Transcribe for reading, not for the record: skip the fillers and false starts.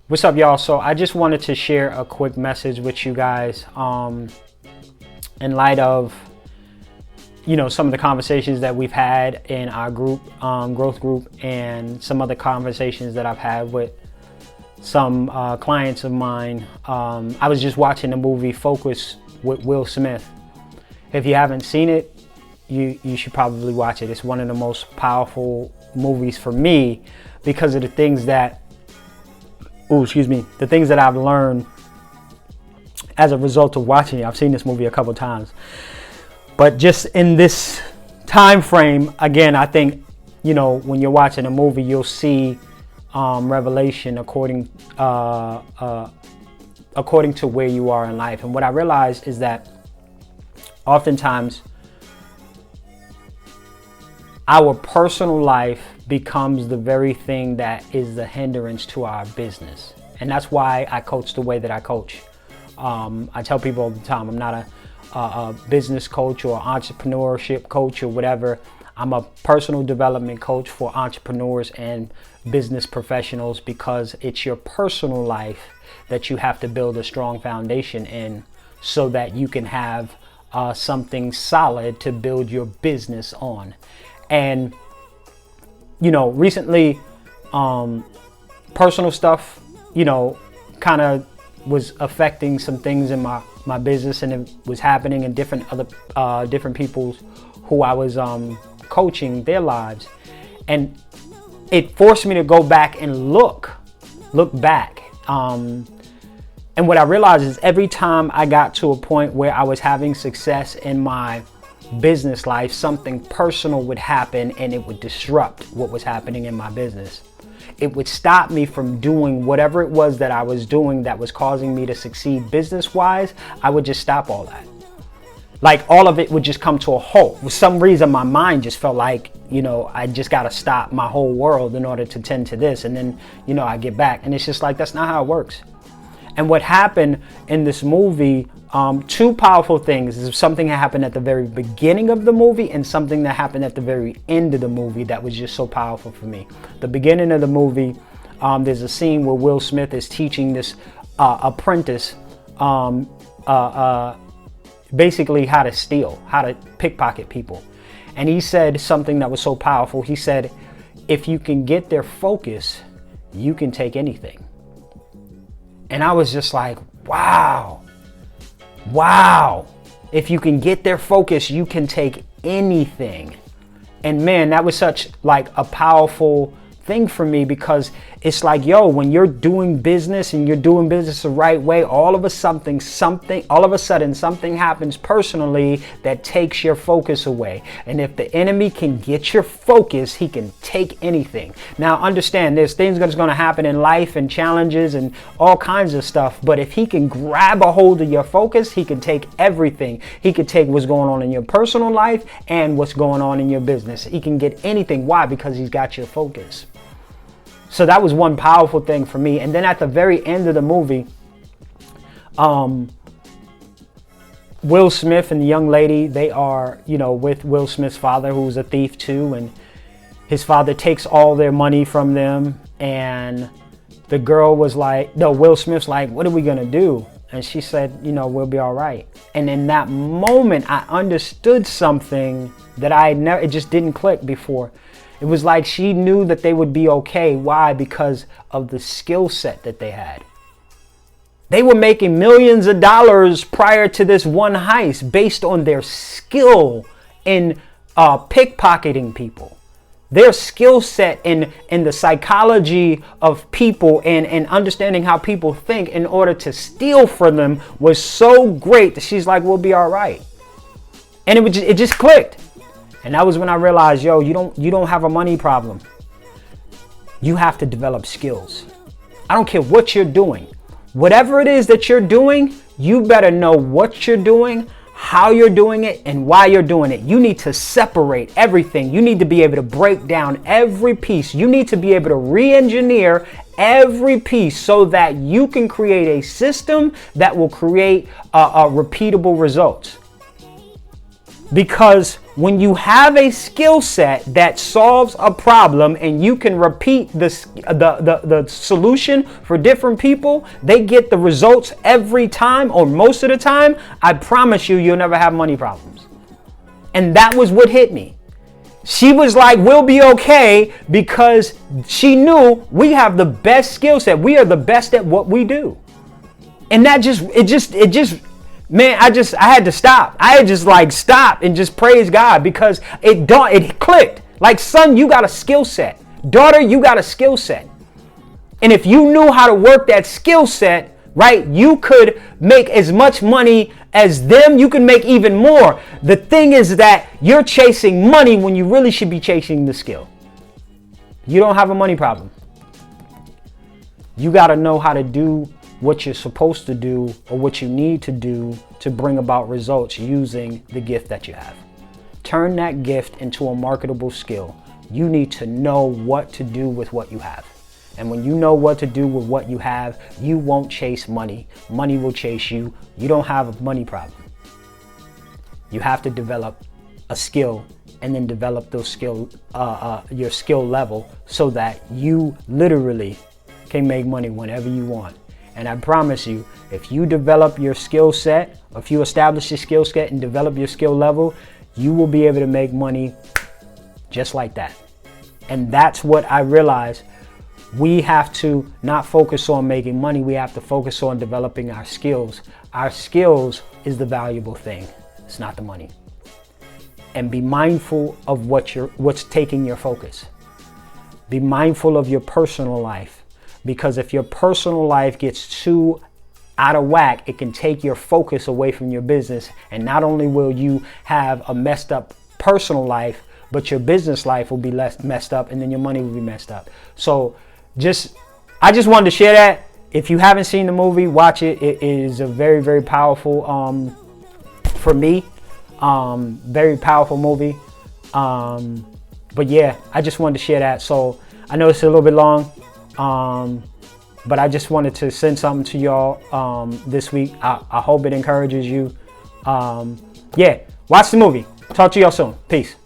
What's up, y'all? So I just wanted to share a quick message with you guys in light of, some of the conversations that we've had in our group, growth group, and some other conversations that I've had with some clients of mine. I was just watching the movie Focus with Will Smith. If you haven't seen it, you should probably watch it. It's one of the most powerful movies for me because of the things that the things that I've learned as a result of watching it. I've seen this movie a couple times, but just in this time frame, again, I think, when you're watching a movie, you'll see revelation according to where you are in life. And what I realized is that oftentimes our personal life becomes the very thing that is the hindrance to our business. And that's why I coach the way that I coach. I tell people all the time, I'm not a business coach or entrepreneurship coach or whatever. I'm a personal development coach for entrepreneurs and business professionals, because it's your personal life that you have to build a strong foundation in so that you can have something solid to build your business on. And recently, personal stuff, kind of was affecting some things in my business, and it was happening in different people's who I was coaching their lives, and it forced me to go back and look back. And what I realized is every time I got to a point where I was having success in my business life, something personal would happen and it would disrupt what was happening in my business. It would stop me from doing whatever it was that I was doing that was causing me to succeed business wise. I would just stop all that. Like, all of it would just come to a halt. For some reason, my mind just felt like, I just got to stop my whole world in order to tend to this. And then, I get back, and it's just like, that's not how it works. And what happened in this movie, two powerful things. Is something that happened at the very beginning of the movie and something that happened at the very end of the movie that was just so powerful for me. The beginning of the movie, there's a scene where Will Smith is teaching this apprentice basically how to steal, how to pickpocket people. And he said something that was so powerful. He said, if you can get their focus, you can take anything. And I was just like, wow. If you can get their focus, you can take anything. And man, that was such like a powerful thing for me, because it's like, when you're doing business and you're doing business the right way, all of a sudden something happens personally that takes your focus away. And if the enemy can get your focus, he can take anything. Now understand, there's things that's going to happen in life and challenges and all kinds of stuff, but if he can grab a hold of your focus, he can take everything. He could take what's going on in your personal life and what's going on in your business. He can get anything. Why? Because he's got your focus. So that was one powerful thing for me. And then at the very end of the movie, Will Smith and the young lady, they are, with Will Smith's father, who's a thief too. And his father takes all their money from them. And the girl was like, Will Smith's like, what are we going to do? And she said, we'll be all right. And in that moment, I understood something that it just didn't click before. It was like she knew that they would be okay. Why? Because of the skill set that they had. They were making millions of dollars prior to this one heist based on their skill in pickpocketing people. Their skill set in the psychology of people and understanding how people think in order to steal from them was so great that she's like, we'll be all right. And it just clicked. And that was when I realized, you don't have a money problem. You have to develop skills. I don't care what you're doing. Whatever it is that you're doing, you better know what you're doing, how you're doing it, and why you're doing it. You need to separate everything. You need to be able to break down every piece. You need to be able to re-engineer every piece so that you can create a system that will create repeatable results. Because When you have a skill set that solves a problem and you can repeat the solution for different people, they get the results every time or most of the time, I promise you, you'll never have money problems. And that was what hit me. She was like, we'll be okay, because she knew we have the best skill set. We are the best at what we do. And that man, I had to stop. I had just like stop and just praise God, because it clicked. Like, son, you got a skill set. Daughter, you got a skill set. And if you knew how to work that skill set, right, you could make as much money as them. You can make even more. The thing is that you're chasing money when you really should be chasing the skill. You don't have a money problem. You got to know how to do what you're supposed to do or what you need to do to bring about results using the gift that you have. Turn that gift into a marketable skill. You need to know what to do with what you have. And when you know what to do with what you have, you won't chase money. Money will chase you. You don't have a money problem. You have to develop a skill and then develop those your skill level so that you literally can make money whenever you want. And I promise you, if you develop your skill set, if you establish your skill set and develop your skill level, you will be able to make money just like that. And that's what I realized. We have to not focus on making money. We have to focus on developing our skills. Our skills is the valuable thing. It's not the money. And be mindful of what's taking your focus. Be mindful of your personal life, because if your personal life gets too out of whack, it can take your focus away from your business. And not only will you have a messed up personal life, but your business life will be less messed up, and then your money will be messed up. So I just wanted to share that. If you haven't seen the movie, watch it. It is a very, very powerful, for me, very powerful movie. But yeah, I just wanted to share that. So I know it's a little bit long, but I just wanted to send something to y'all this week. I hope it encourages you. Yeah, watch the movie. Talk to y'all soon. Peace.